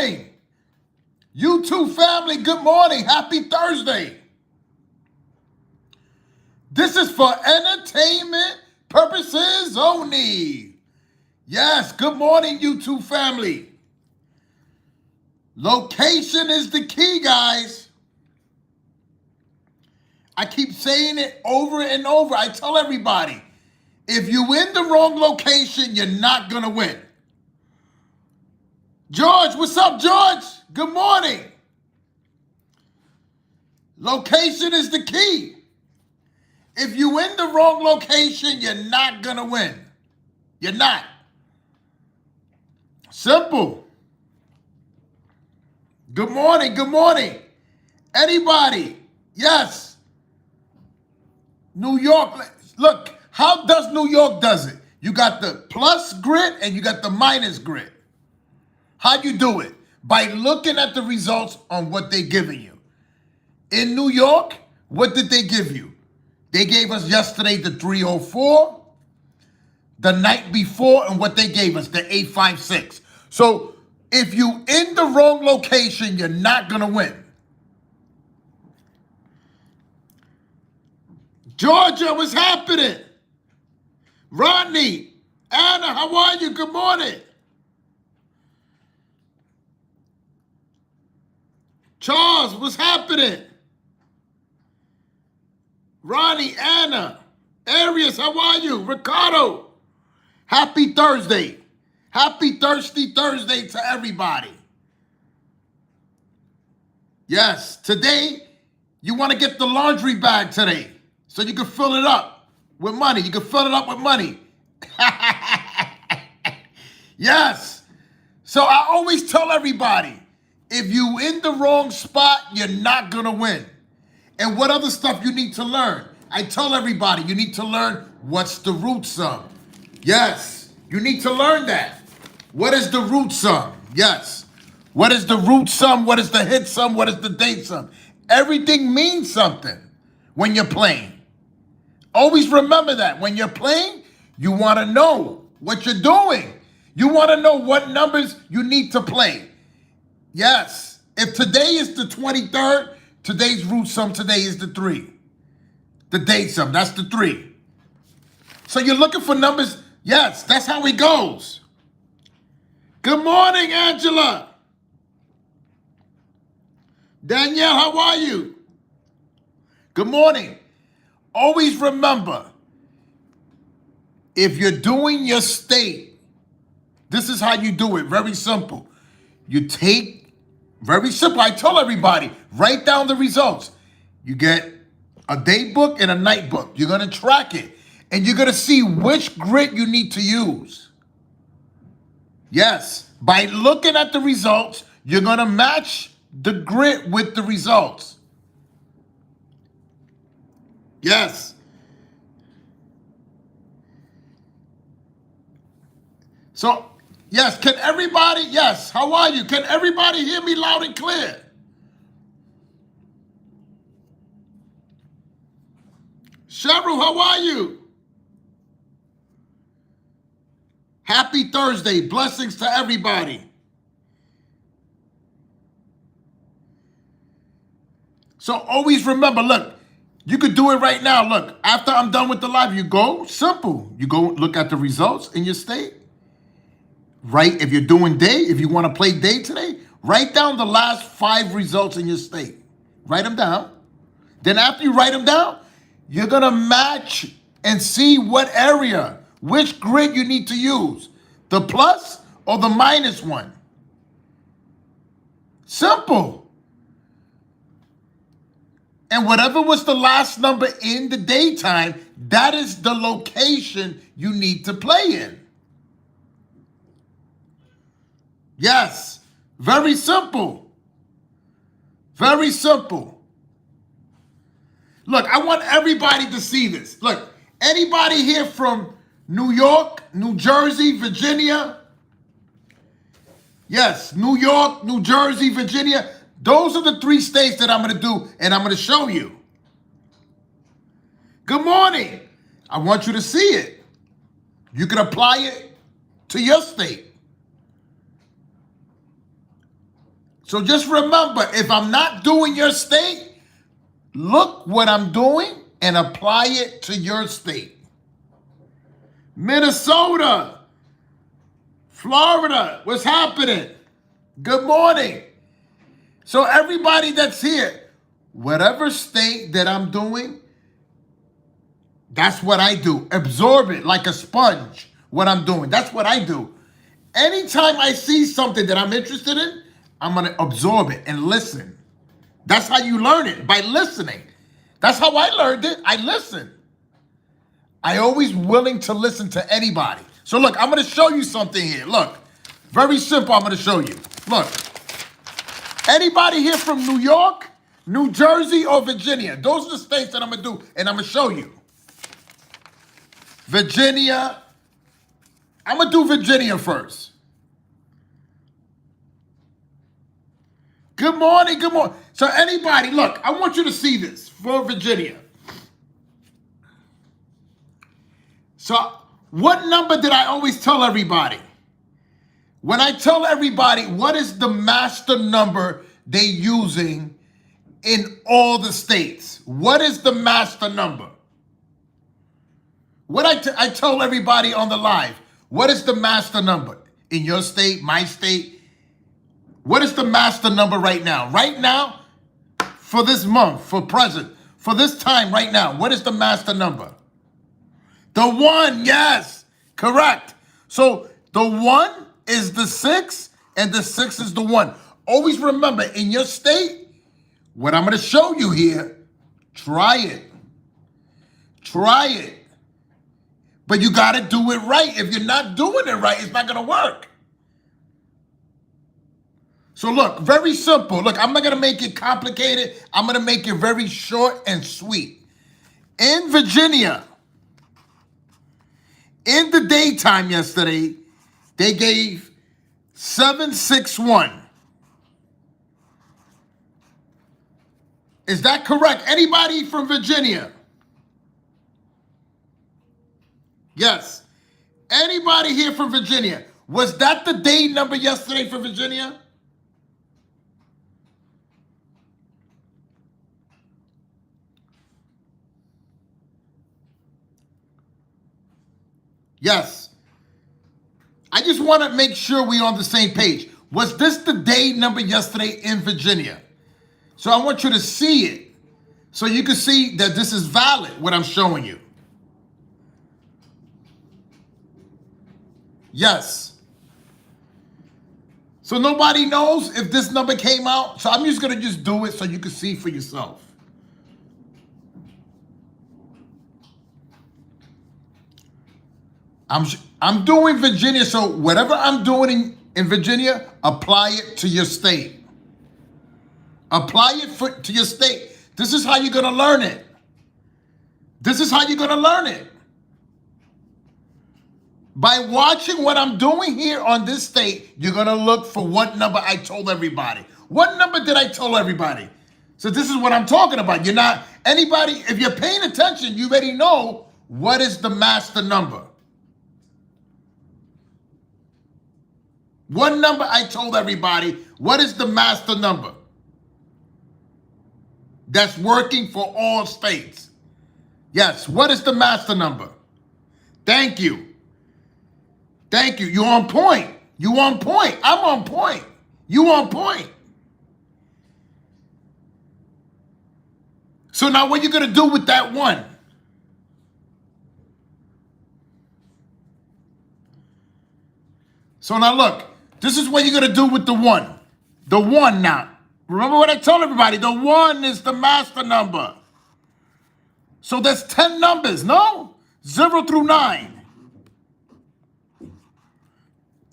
morning. YouTube family, good morning. Happy Thursday. This is for entertainment purposes only. Yes, good morning, YouTube family. Location is the key, guys. I keep saying it over and over. I tell everybody, if you're in the wrong location, you're not going to win. George, what's up, George? Good morning. Location is the key. If you're in the wrong location, you're not going to win. You're not. Simple. Good morning, good morning. Anybody? Yes. New York, look, how does New York does it? You got the plus grid and you got the minus grid. How you do it? By looking at the results on what they're giving you. In New York, what did they give you? They gave us yesterday the 304, the night before, and what they gave us, the 856. So if you in the wrong location, you're not going to win. Georgia, what's happening? Rodney, Anna, how are you? Good morning. Charles, what's happening? Ronnie, Anna, Arius, how are you? Ricardo, happy Thursday. Happy Thirsty Thursday to everybody. Yes, today, you want to get the laundry bag today so you can fill it up with money. You can fill it up with money. Yes. So I always tell everybody, if you in the wrong spot, you're not going to win. And what other stuff you need to learn? I tell everybody, you need to learn what's the root sum. Yes, you need to learn that. What is the root sum? Yes. What is the root sum? What is the hit sum? What is the date sum? Everything means something when you're playing. Always remember that. When you're playing, you want to know what you're doing. You want to know what numbers you need to play. Yes. If today is the 23rd, today's root sum today is the 3. The date sum, that's the 3. So you're looking for numbers. Yes, that's how it goes. Good morning, Angela. Danielle, how are you? Good morning. Always remember, if you're doing your state, this is how you do it. Very simple. You take, very simple. I tell everybody, write down the results. You get a day book and a night book. You're going to track it. And you're going to see which grid you need to use. Yes. By looking at the results, you're going to match the grid with the results. Yes. So, yes, can everybody, yes, how are you? Can everybody hear me loud and clear? Cheryl, how are you? Happy Thursday. Blessings to everybody. So always remember, look, you could do it right now. Look, after I'm done with the live, you go, simple. You go look at the results in your state. Right? If you're doing day, if you want to play day today, write down the last 5 results in your state. Write them down. Then after you write them down, you're going to match and see what area, which grid you need to use. The plus or the minus one. Simple. And whatever was the last number in the daytime, that is the location you need to play in. Yes, very simple. Very simple. Look, I want everybody to see this. Look, anybody here from New York, New Jersey, Virginia? Yes, New York, New Jersey, Virginia. Those are the 3 states that I'm going to do, and I'm going to show you. Good morning. I want you to see it. You can apply it to your state. So just remember, if I'm not doing your state, look what I'm doing and apply it to your state. Minnesota, Florida, what's happening? Good morning. So everybody that's here, whatever state that I'm doing, that's what I do. Absorb it like a sponge, what I'm doing. That's what I do. Anytime I see something that I'm interested in, I'm going to absorb it and listen. That's how you learn it, by listening. That's how I learned it. I listen. I always willing to listen to anybody. So look, I'm going to show you something here. Look, very simple. I'm going to show you. Look, anybody here from New York, New Jersey, or Virginia? Those are the states that I'm going to do, and I'm going to show you. Virginia. I'm going to do Virginia first. Good morning, good morning. So anybody, look, I want you to see this for Virginia. So what number did I always tell everybody? When I tell everybody what is the master number they using in all the states, what is the master number? What I tell everybody on the live, what is the master number in your state, my state? What is the master number right now? Right now, for this month, for present, for this time right now, what is the master number? The 1, yes, correct. So the 1 is the 6 and the 6 is the 1. Always remember, in your state, what I'm going to show you here, try it. Try it. But you got to do it right. If you're not doing it right, it's not going to work. So look, very simple. Look, I'm not going to make it complicated. I'm going to make it very short and sweet. In Virginia, in the daytime yesterday, they gave 761. Is that correct? Anybody from Virginia? Yes. Anybody here from Virginia? Was that the day number yesterday for Virginia? Yes. I just want to make sure we're on the same page. Was this the day number yesterday in Virginia? So I want you to see it so you can see that this is valid, what I'm showing you. Yes. So nobody knows if this number came out. So I'm just going to just do it so you can see for yourself. I'm doing Virginia, so whatever I'm doing in Virginia, apply it to your state. Apply it to your state. This is how you're going to learn it. This is how you're going to learn it. By watching what I'm doing here on this state, you're going to look for what number I told everybody. What number did I tell everybody? So this is what I'm talking about. You're not, anybody, if you're paying attention, you already know what is the master number. What number I told everybody, what is the master number that's working for all states? Yes, what is the master number? Thank you. Thank you. You're on point. You on point. I'm on point. You on point. So now what are you going to do with that 1? So now look, this is what you're going to do with the 1. The 1 now. Remember what I told everybody. The 1 is the master number. So there's 10 numbers, no? 0 through 9.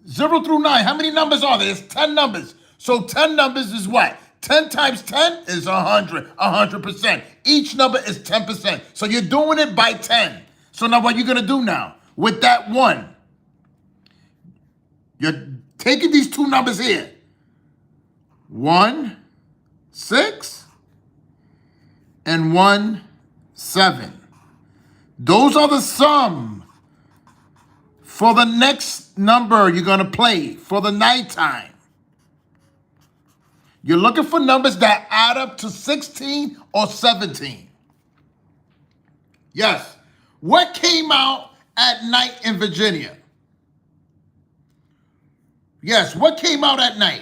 0 through 9. How many numbers are there? It's 10 numbers. So 10 numbers is what? 10 times 10 is 100. 100%. Each number is 10%. So you're doing it by 10. So now what are you going to do now with that 1? You're taking these 2 numbers here. 1, 6, and 1, 7. Those are the sum for the next number you're going to play for the nighttime. You're looking for numbers that add up to 16 or 17. Yes. What came out at night in Virginia? Yes, what came out at night?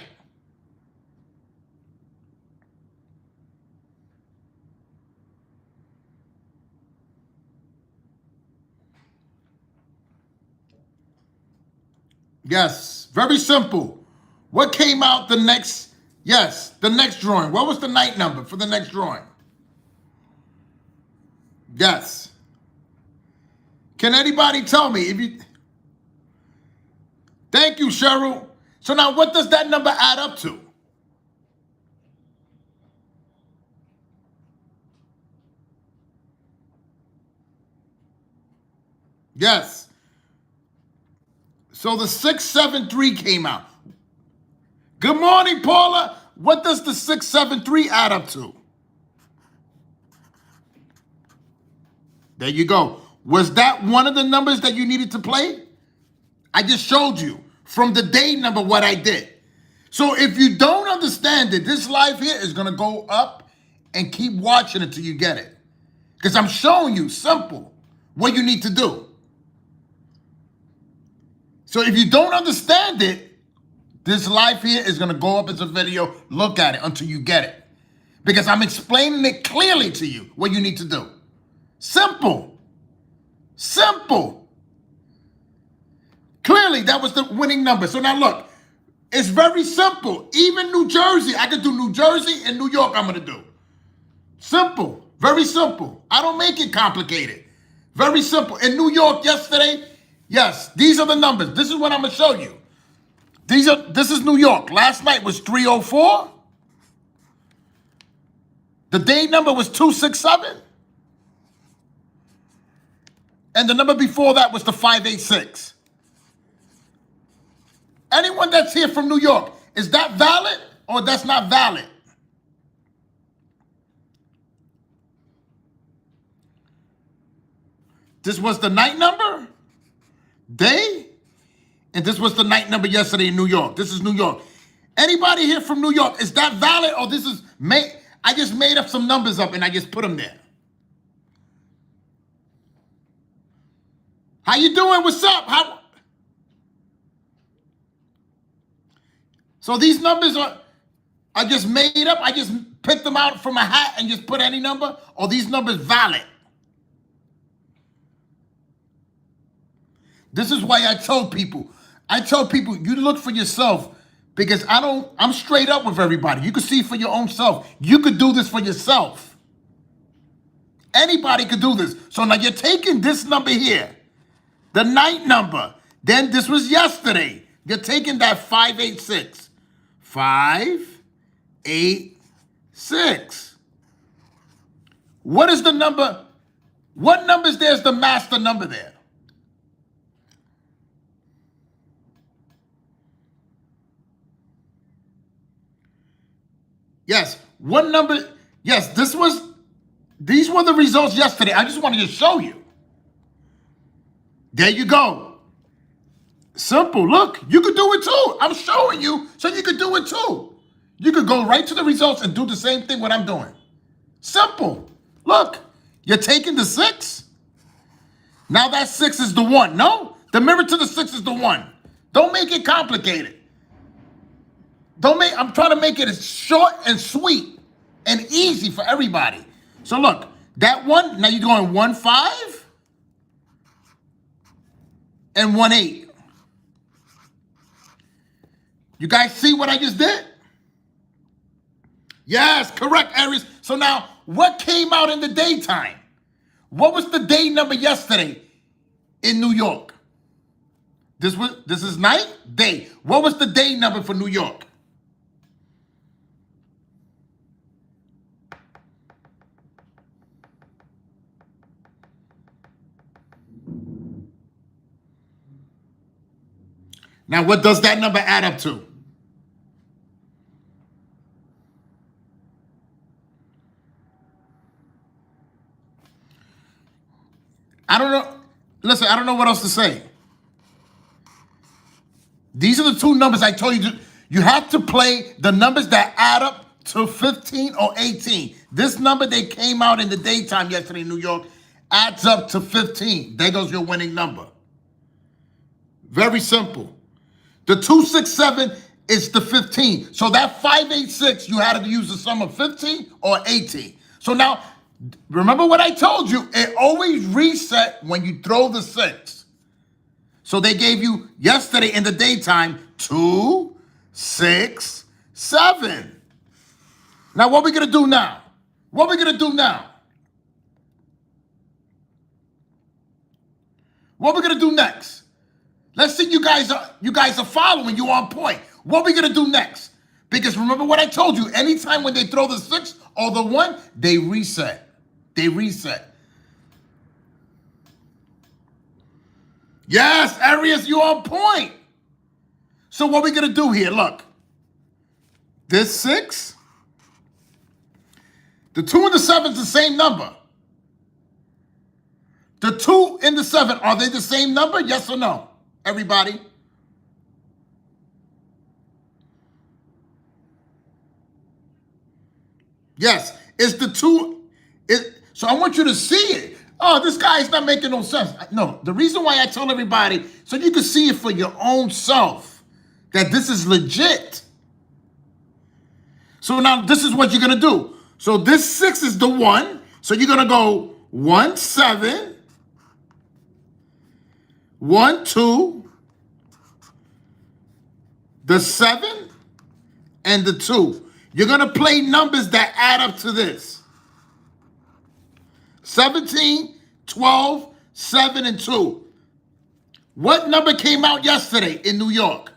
Yes, very simple. What came out the next, yes, the next drawing? What was the night number for the next drawing? Yes. Can anybody tell me if you, thank you, Cheryl. So now what does that number add up to? Yes. So the 673 came out. Good morning, Paula. What does the 673 add up to? There you go. Was that one of the numbers that you needed to play? I just showed you from the day number what I did. So if you don't understand it, this live here is going to go up and keep watching until you get it. Because I'm showing you simple what you need to do. So if you don't understand it, this live here is going to go up as a video. Look at it until you get it. Because I'm explaining it clearly to you what you need to do. Simple. Simple. Clearly, that was the winning number. So now look, it's very simple. Even New Jersey, I could do New Jersey and New York I'm going to do. Simple. Very simple. I don't make it complicated. Very simple. In New York yesterday, yes, these are the numbers. This is what I'm going to show you. This is New York. Last night was 304. The day number was 267. And the number before that was the 586. Anyone that's here from New York, is that valid or that's not valid? This was the night number, day, and this was the night number yesterday in New York. This is New York. Anybody here from New York, is that valid or this is I just made up some numbers up and I just put them there. How you doing? What's up? So these numbers are just made up. I just picked them out from a hat and just put any number, or these numbers valid? This is why I tell people, you look for yourself, because I'm straight up with everybody. You can see for your own self. You could do this for yourself. Anybody could do this. So now you're taking this number here, the night number. Then this was yesterday. You're taking that 586. 586. What is the number? What numbers there's the master number there? Yes. What number? Yes, these were the results yesterday. I just wanted to show you. There you go. Simple. Look, you could do it too. I'm showing you so you could do it too. You could go right to the results and do the same thing what I'm doing. Simple. Look, you're taking the 6. Now that 6 is the 1. No, the mirror to the 6 is the 1. Don't make it complicated. I'm trying to make it as short and sweet and easy for everybody. So look, that 1, now you're going 1 5 and 1 8. You guys see what I just did? Yes, correct, Aries. So now, what came out in the daytime? What was the day number yesterday in New York? This is night? Day. What was the day number for New York? Now, what does that number add up to? I don't know. Listen, I don't know what else to say. These are the two numbers I told you. You have to play the numbers that add up to 15 or 18. This number that came out in the daytime yesterday in New York adds up to 15. There goes your winning number. Very simple. The 267 is the 15. So that 586, you had to use the sum of 15 or 18. So now, remember what I told you. It always reset when you throw the 6. So they gave you yesterday in the daytime 2, 6, 7. Now what are we gonna do now? What are we gonna do now? What are we gonna do next? Let's see you guys are following, you on point. What are we gonna do next? Because remember what I told you, anytime when they throw the 6 or the 1, they reset. They reset. Yes, Arius, you on point. So what are we gonna do here? Look, this 6, the 2 and the 7 is the same number. The 2 and the 7, are they the same number? Yes or no? Everybody? Yes, it's the 2. So I want you to see it. Oh, this guy's not making no sense. No, the reason why I tell everybody, so you can see it for your own self, that this is legit. So now this is what you're going to do. So this 6 is the 1. So you're going to go 1, 7, 1, 2, the 7, and the 2. You're going to play numbers that add up to this. 17, 12, 7, and 2. What number came out yesterday in New York?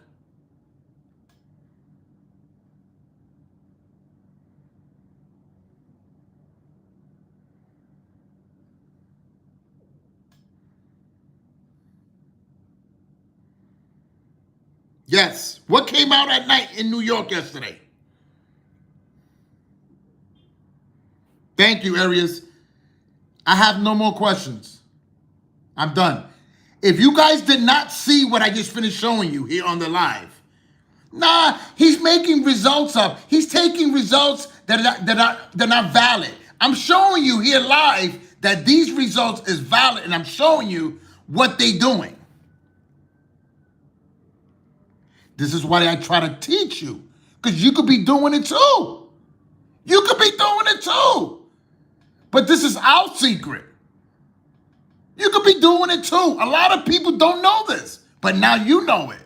Yes. What came out at night in New York yesterday? Thank you, Arius. I have no more questions. I'm done. If you guys did not see what I just finished showing you here on the live, nah, he's making results up. He's taking results that are not valid. I'm showing you here live that these results is valid, and I'm showing you what they're doing. This is why I try to teach you, because you could be doing it too. You could be doing it too. But this is our secret. You could be doing it too. A lot of people don't know this, but now you know it.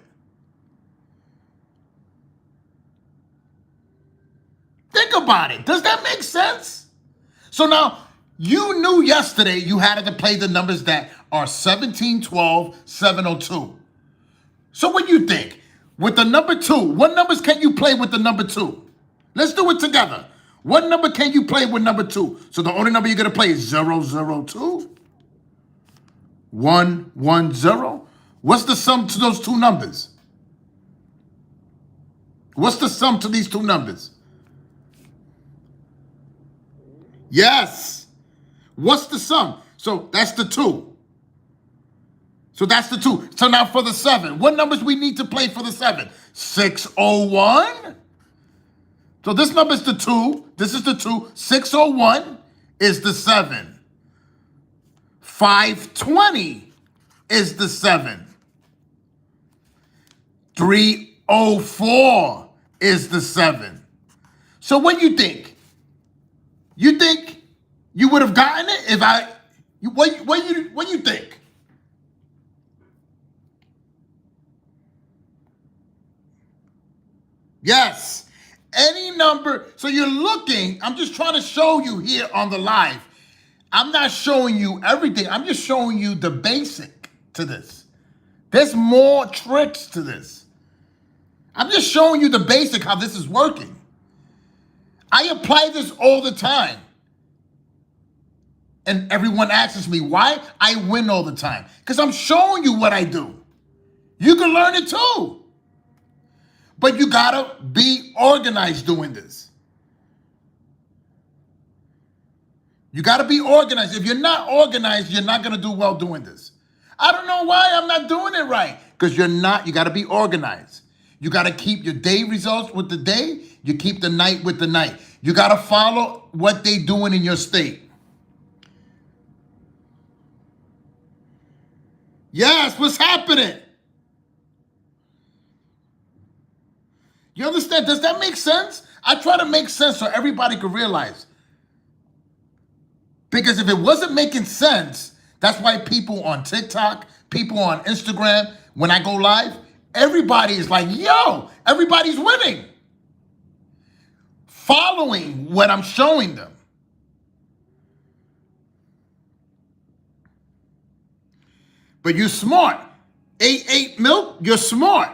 Think about it. Does that make sense? So now, you knew yesterday you had to play the numbers that are 17, 12, 702. So what do you think? With the number 2, what numbers can you play with the number 2? Let's do it together. What number can you play with number 2? So the only number you're going to play is 002, 110. What's the sum to those two numbers? What's the sum to these two numbers? Yes. What's the sum? So that's the 2. So that's the 2. So now for the 7, what numbers we need to play for the 7? 601. So this number is the 2. This is the 2. 601 is the 7. 520 is the 7. 304 is the 7. So what do you think? You think you would have gotten it if what do you think? Yes. Any number. So you're looking, I'm just trying to show you here on the live. I'm not showing you everything. I'm just showing you the basic to this. There's more tricks to this. I'm just showing you the basic, how this is working. I apply this all the time. And everyone asks me why I win all the time. Because I'm showing you what I do. You can learn it too. But you gotta be organized doing this. You gotta be organized. If you're not organized, you're not gonna do well doing this. I don't know why I'm not doing it right. Because you gotta be organized. You got to keep your day results with the day. You keep the night with the night. You got to follow what they doing in your state. Yes, what's happening? You understand? Does that make sense? I try to make sense so everybody can realize. Because if it wasn't making sense, that's why people on TikTok, people on Instagram, when I go live, everybody is like, yo, everybody's winning. Following what I'm showing them. But you're smart. 8 milk, you're smart.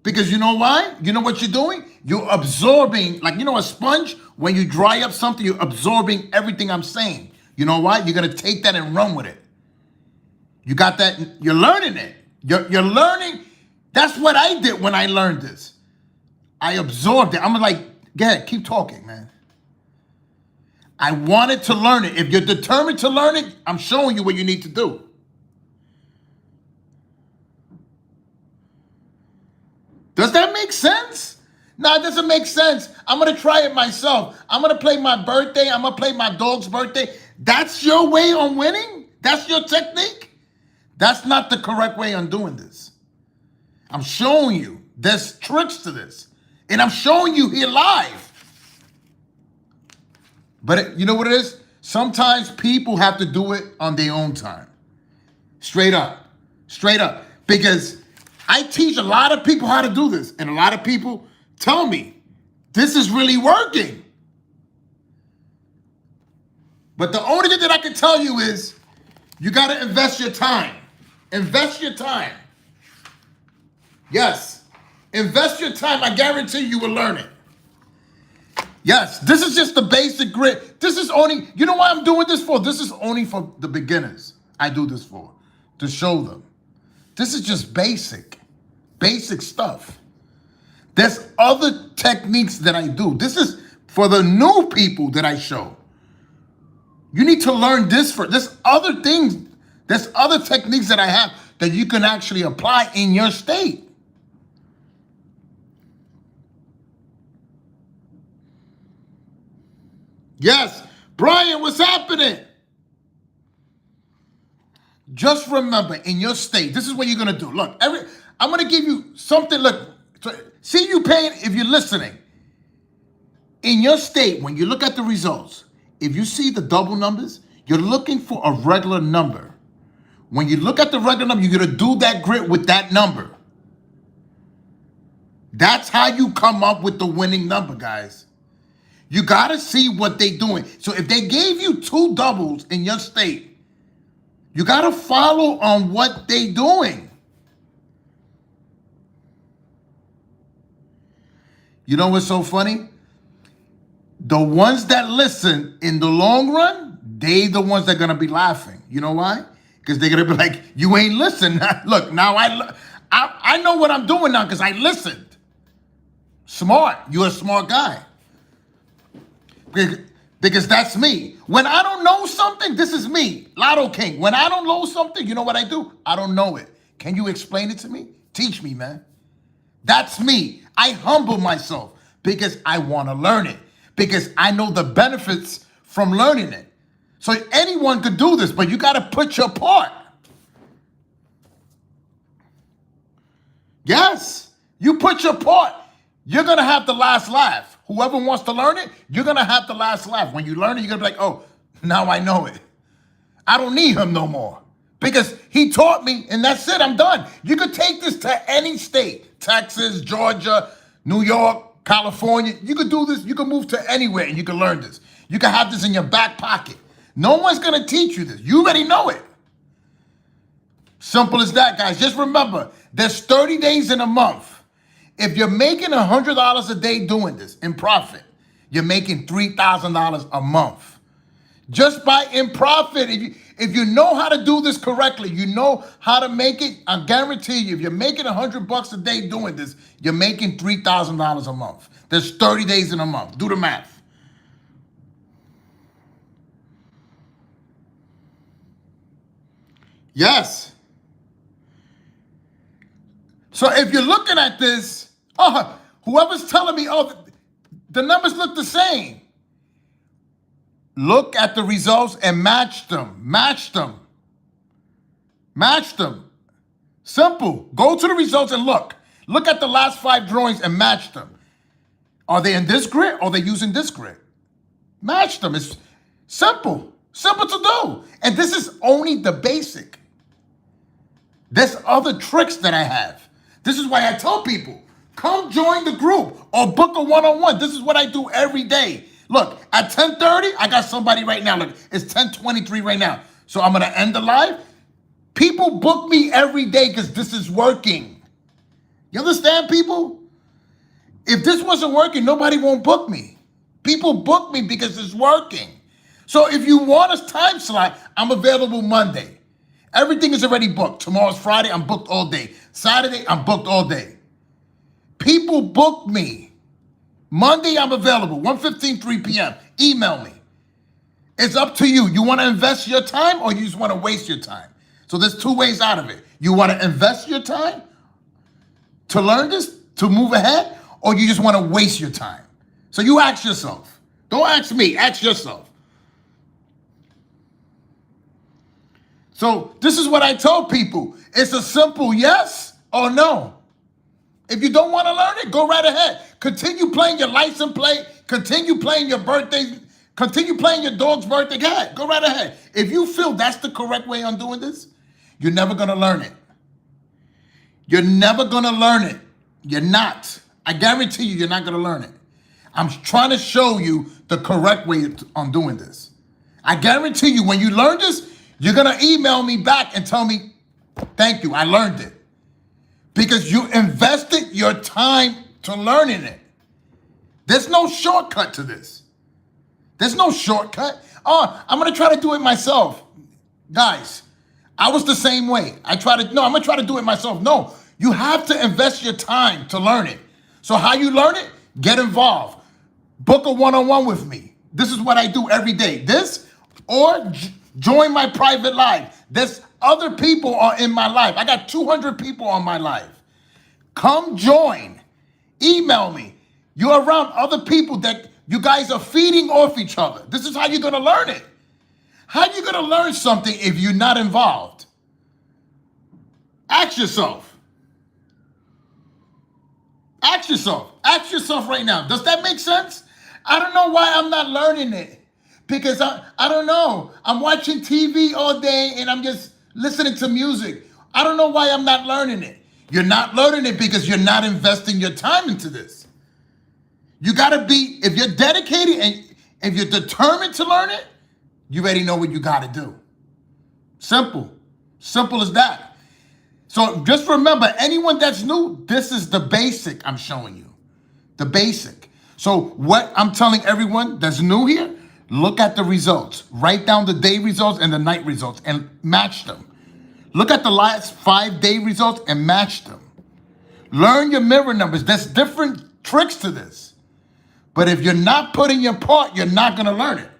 Because you know why? You know what you're doing? You're absorbing, like, you know, a sponge, when you dry up something, you're absorbing everything I'm saying. You know why? You're going to take that and run with it. You got that? You're learning it. You're learning. That's what I did when I learned this. I absorbed it. I'm like, go ahead, keep talking, man. I wanted to learn it. If you're determined to learn it, I'm showing you what you need to do. Does that make sense? No, it doesn't make sense. I'm going to try it myself. I'm going to play my birthday. I'm going to play my dog's birthday. That's your way on winning? That's your technique? That's not the correct way on doing this. I'm showing you. There's tricks to this. And I'm showing you here live. But you know what it is? Sometimes people have to do it on their own time. Straight up. Straight up. Because I teach a lot of people how to do this. And a lot of people tell me, this is really working. But the only thing that I can tell you is, you got to invest your time. Invest your time. Yes. Invest your time. I guarantee you will learn it. Yes. This is just the basic grit. This is only, you know why I'm doing this for? This is only for the beginners. I do this for, to show them. This is just basic stuff. There's other techniques that I do. This is for the new people that I show. You need to learn this for, there's other things, there's other techniques that I have that you can actually apply in your state. Yes, Brian, what's happening? Just remember, in your state, this is what you're gonna do. Look, I'm gonna give you something. Look, see you paying if you're listening. In your state, when you look at the results, if you see the double numbers, you're looking for a regular number. When you look at the regular number, you're gonna do that grit with that number. That's how you come up with the winning number, guys. You gotta see what they're doing. So if they gave you 2 doubles in your state, you gotta follow on what they're doing. You know what's so funny? The ones that listen in the long run, they the ones that are gonna be laughing. You know why? Because they're gonna be like, you ain't listened. Look, now I know what I'm doing now because I listened. Smart. You're a smart guy. Because that's me. When I don't know something, this is me, Lotto King. When I don't know something, you know what I do? I don't know it. Can you explain it to me? Teach me, man. That's me. I humble myself because I want to learn it. Because I know the benefits from learning it. So anyone could do this, but you got to put your part. Yes, you put your part. You're going to have the last laugh. Whoever wants to learn it, you're going to have the last laugh. When you learn it, you're going to be like, oh, now I know it. I don't need him no more. Because he taught me, and that's it, I'm done. You could take this to any state. Texas, Georgia, New York, California. You could do this. You could move to anywhere, and you can learn this. You can have this in your back pocket. No one's going to teach you this. You already know it. Simple as that, guys. Just remember, there's 30 days in a month. If you're making $100 a day doing this in profit, you're making $3,000 a month. Just by in profit, if you know how to do this correctly, you know how to make it, I guarantee you, if you're making $100 a day doing this, you're making $3,000 a month. There's 30 days in a month. Do the math. Yes. So if you're looking at this, Oh, whoever's telling me, oh, the numbers look the same. Look at the results and match them. Match them. Match them. Simple. Go to the results and look. Look at the last 5 drawings and match them. Are they in this grid or are they using this grid? Match them. It's simple. Simple to do. And this is only the basic. There's other tricks that I have. This is why I tell people, come join the group or book a one-on-one. This is what I do every day. Look, at 10:30, I got somebody right now. Look, it's 10:23 right now. So I'm going to end the live. People book me every day because this is working. You understand, people? If this wasn't working, nobody won't book me. People book me because it's working. So if you want a time slot, I'm available Monday. Everything is already booked. Tomorrow's Friday, I'm booked all day. Saturday, I'm booked all day. People book me. Monday, I'm available, 1:15, 3 p.m. Email me. It's up to you. You want to invest your time or you just want to waste your time? So there's 2 ways out of it. You want to invest your time to learn this, to move ahead, or you just want to waste your time? So you ask yourself. Don't ask me, ask yourself. So this is what I tell people. It's a simple yes or no. If you don't want to learn it, go right ahead. Continue playing your license plate. Continue playing your birthday. Continue playing your dog's birthday. Go ahead. Go right ahead. If you feel that's the correct way on doing this, you're never going to learn it. You're never going to learn it. You're not. I guarantee you're not going to learn it. I'm trying to show you the correct way on doing this. I guarantee you when you learn this, you're going to email me back and tell me, thank you, I learned it. Because you invested your time to learning it. There's no shortcut to this. There's no shortcut. Oh, I'm going to try to do it myself. Guys, I was the same way. I'm going to try to do it myself. No, you have to invest your time to learn it. So how you learn it? Get involved. Book a one-on-one with me. This is what I do every day. This or join my private live. There's other people are in my life. I got 200 people on my live. Come join. Email me. You're around other people that you guys are feeding off each other. This is how you're going to learn it. How are you going to learn something if you're not involved? Ask yourself. Ask yourself. Ask yourself right now. Does that make sense? I don't know why I'm not learning it. Because I don't know. I'm watching TV all day and I'm just listening to music. I don't know why I'm not learning it. You're not learning it because you're not investing your time into this. You got to be, if you're dedicated and if you're determined to learn it, you already know what you got to do. Simple. Simple as that. So just remember, anyone that's new, this is the basic I'm showing you. The basic. So what I'm telling everyone that's new here, look at the results. Write down the day results and the night results and match them. Look at the last 5-day results and match them. Learn your mirror numbers. There's different tricks to this. But if you're not putting your part, you're not going to learn it.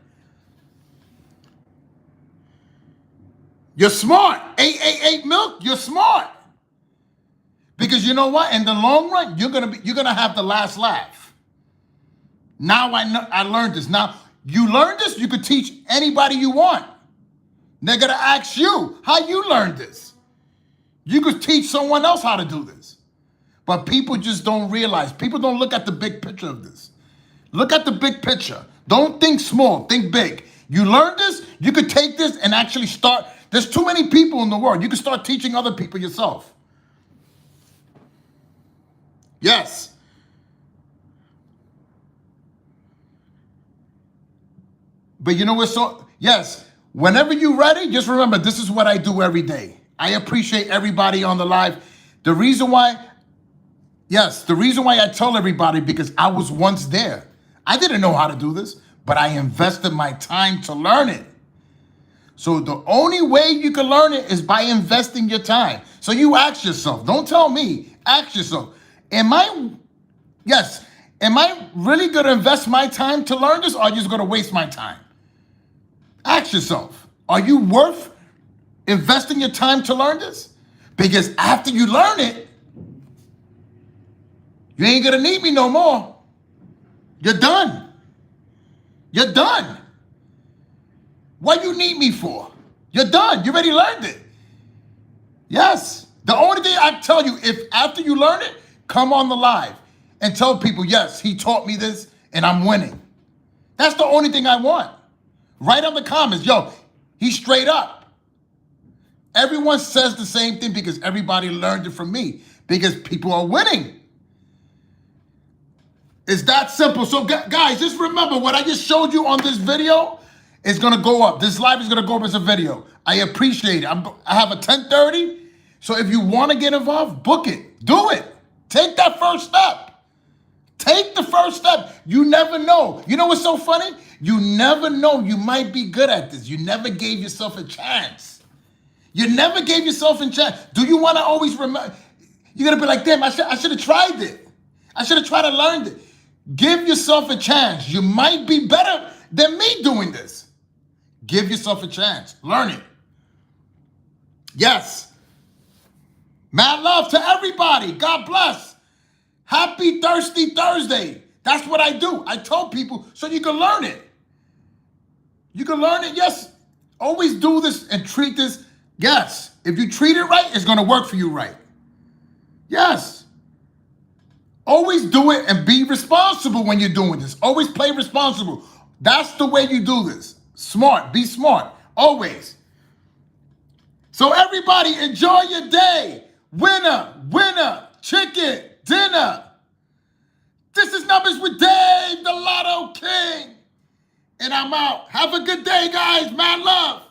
You're smart. 888 milk, you're smart. Because you know what? In the long run, you're gonna have the last laugh. Now I learned this. Now you learned this, you could teach anybody you want. They're gonna ask you how you learned this. You could teach someone else how to do this. But people just don't realize. People don't look at the big picture of this. Look at the big picture. Don't think small, think big. You learned this, you could take this and actually start. There's too many people in the world. You can start teaching other people yourself. Yes. But you know what? Yes, whenever you're ready, just remember, this is what I do every day. I appreciate everybody on the live. The reason why I tell everybody, because I was once there. I didn't know how to do this, but I invested my time to learn it. So the only way you can learn it is by investing your time. So you ask yourself, don't tell me, ask yourself, am I really going to invest my time to learn this, or are you just going to waste my time? Ask yourself, are you worth investing your time to learn this? Because after you learn it, You ain't gonna need me no more. You're done. You're done. What you need me for? You're done. You already learned it. Yes. The only thing I tell you, if after you learn it, come on the live and tell people, yes, he taught me this and I'm winning. That's the only thing I want. Write on the comments, yo, he's straight up. Everyone says the same thing because everybody learned it from me because people are winning. It's that simple. So guys, just remember what I just showed you on this video is gonna go up. This live is gonna go up as a video. I appreciate it. I have a 10:30. So if you wanna get involved, book it. Do it. Take that first step. Take the first step. You never know. You know what's so funny? You never know. You might be good at this. You never gave yourself a chance. You never gave yourself a chance. Do you wanna always remember? You're gonna be like, damn, I should have tried it. I should have tried to learn it. Give yourself a chance. You might be better than me doing this. Give yourself a chance. Learn it. Yes. Mad love to everybody. God bless. Happy Thirsty Thursday. That's what I do. I tell people so you can learn it. You can learn it. Yes. Always do this and treat this. Yes. If you treat it right, it's going to work for you right. Yes. Always do it and be responsible when you're doing this. Always play responsible. That's the way you do this. Smart. Be smart. Always. So everybody enjoy your day. Winner, winner, chicken, dinner. This is Numbers with Dave, the Lotto King. And I'm out. Have a good day, guys. Mad love.